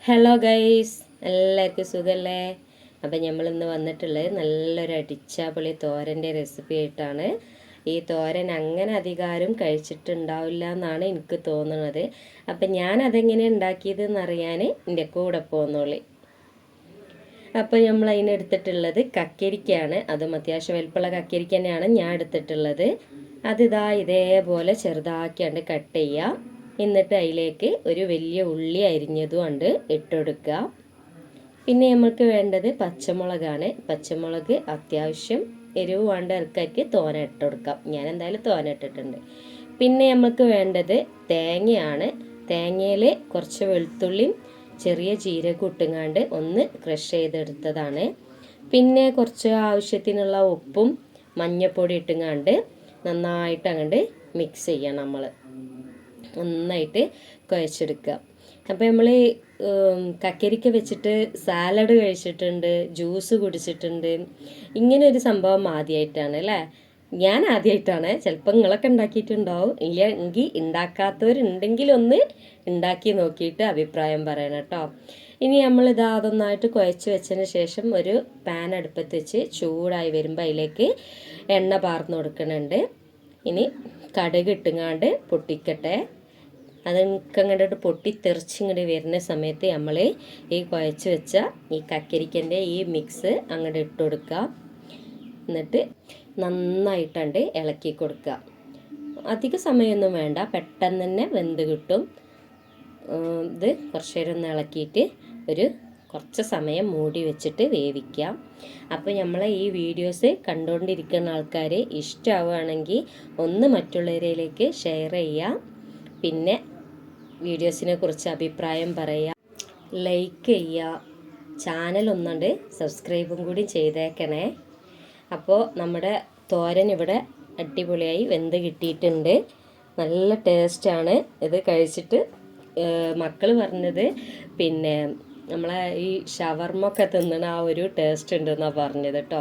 Hello guys, എല്ലാവർക്കും സുഖമല്ലേ? അപ്പം നമ്മളിന്ന് വന്നിട്ടുള്ളത് നല്ലൊരു അടിച്ചാപ്പൊളി തോരൻ്റെ റെസിപ്പി ആയിട്ടാണ്. ഈ തോരൻ അങ്ങനെ അധികാരം കഴിച്ചിട്ടുണ്ടാവില്ല എന്നാണ് എനിക്ക് തോന്നുന്നത്. അപ്പം ഞാൻ അതെങ്ങനെ ഉണ്ടാക്കിയതെന്ന് അറിയാൻ എൻ്റെ കൂടെ പോന്നോളി. അപ്പോൾ നമ്മൾ അതിനെടുത്തിട്ടുള്ളത് കക്കരിക്കയാണ്. അതും അത്യാവശ്യം വലിപ്പമുള്ള കക്കരിക്ക തന്നെയാണ് ഞാൻ എടുത്തിട്ടുള്ളത്. അതിതാ ഇതേപോലെ ചെറുതാക്കിയാണ്ട് കട്ട് ചെയ്യുക. എന്നിട്ട് അതിലേക്ക് ഒരു വലിയ ഉള്ളി അരിഞ്ഞതും കൊണ്ട് ഇട്ടുകൊടുക്കുക. പിന്നെ നമുക്ക് വേണ്ടത് പച്ചമുളകാണ്. പച്ചമുളക് അത്യാവശ്യം എരിവ് വേണ്ട ആൾക്കാർക്ക് തോന ഇട്ട് കൊടുക്കാം. ഞാൻ എന്തായാലും തോന ഇട്ടിട്ടുണ്ട്. പിന്നെ നമുക്ക് വേണ്ടത് തേങ്ങയാണ്. തേങ്ങയിൽ കുറച്ച് വെളുത്തുള്ളിയും ചെറിയ ജീരകം ഇട്ടുങ്ങാണ്ട് ഒന്ന് ക്രഷ് ചെയ്തെടുത്തതാണ്. പിന്നെ കുറച്ച് ആവശ്യത്തിനുള്ള ഉപ്പും മഞ്ഞൾപ്പൊടി ഇട്ടുങ്ങാണ്ട് നന്നായിട്ട് അങ്ങോട്ട് മിക്സ് ചെയ്യണം. നമ്മൾ നന്നായിട്ട് കുഴച്ചെടുക്കുക. അപ്പോൾ നമ്മൾ കക്കരിക്ക വെച്ചിട്ട് സാലഡ് കഴിച്ചിട്ടുണ്ട്, ജ്യൂസ് കുടിച്ചിട്ടുണ്ട്. ഇങ്ങനെ ഒരു സംഭവം ആദ്യമായിട്ടാണ് അല്ലേ? ഞാൻ ആദ്യമായിട്ടാണ്. ചിലപ്പോൾ നിങ്ങളൊക്കെ ഉണ്ടാക്കിയിട്ടുണ്ടാവും. ഇല്ല എങ്കിൽ ഉണ്ടാക്കാത്തവരുണ്ടെങ്കിൽ ഒന്ന് ഉണ്ടാക്കി നോക്കിയിട്ട് അഭിപ്രായം പറയണം കേട്ടോ. ഇനി നമ്മളിത് അതൊന്നായിട്ട് കുഴച്ച് വെച്ചതിന് ശേഷം ഒരു പാൻ അടുപ്പത്ത് വെച്ച് ചൂടായി വരുമ്പോൾ അതിലേക്ക് എണ്ണ പാർന്ന് കൊടുക്കുന്നുണ്ട്. ഇനി കടുക് ഇട്ടുങ്ങാണ്ട് പൊട്ടിക്കട്ടെ. അതൊക്കെ അങ്ങോട്ട് പൊട്ടിത്തെറിച്ചിങ്ങോട്ട് വരുന്ന സമയത്ത് നമ്മൾ ഈ കുഴച്ച് വെച്ച ഈ കക്കരിക്കൻ്റെ ഈ മിക്സ് അങ്ങോട്ട് ഇട്ട് കൊടുക്കുക. എന്നിട്ട് നന്നായിട്ടുണ്ട് ഇളക്കി കൊടുക്കുക. അധിക സമയമൊന്നും വേണ്ട, പെട്ടെന്ന് തന്നെ വെന്ത് കിട്ടും. ഇത് കുറച്ച് നേരം ഒന്ന് ഇളക്കിയിട്ട് കുറച്ച് സമയം മൂടി വെച്ചിട്ട് വേവിക്കാം. അപ്പോൾ നമ്മളെ ഈ വീഡിയോസ് കണ്ടുകൊണ്ടിരിക്കുന്ന ആൾക്കാർ ഇഷ്ടമാവുകയാണെങ്കിൽ ഒന്ന് മറ്റുള്ളവരിലേക്ക് ഷെയർ ചെയ്യാം. പിന്നെ വീഡിയോസിനെ കുറിച്ച് അഭിപ്രായം പറയുക, ലൈക്ക് ചെയ്യുക, ചാനൽ ഒന്നുണ്ട് സബ്സ്ക്രൈബും കൂടി ചെയ്തേക്കണേ. അപ്പോൾ നമ്മുടെ തോരൻ ഇവിടെ അടിപൊളിയായി വെന്ത് കിട്ടിയിട്ടുണ്ട്. നല്ല ടേസ്റ്റാണ് ഇത് കഴിച്ചിട്ട്. മക്കൾ പറഞ്ഞത് പിന്നെ നമ്മളെ ഈ ഷവർമ്മ ഒക്കെ തിന്നണ ആ ഒരു ടേസ്റ്റ് ഉണ്ടെന്നാണ് പറഞ്ഞത് കേട്ടോ.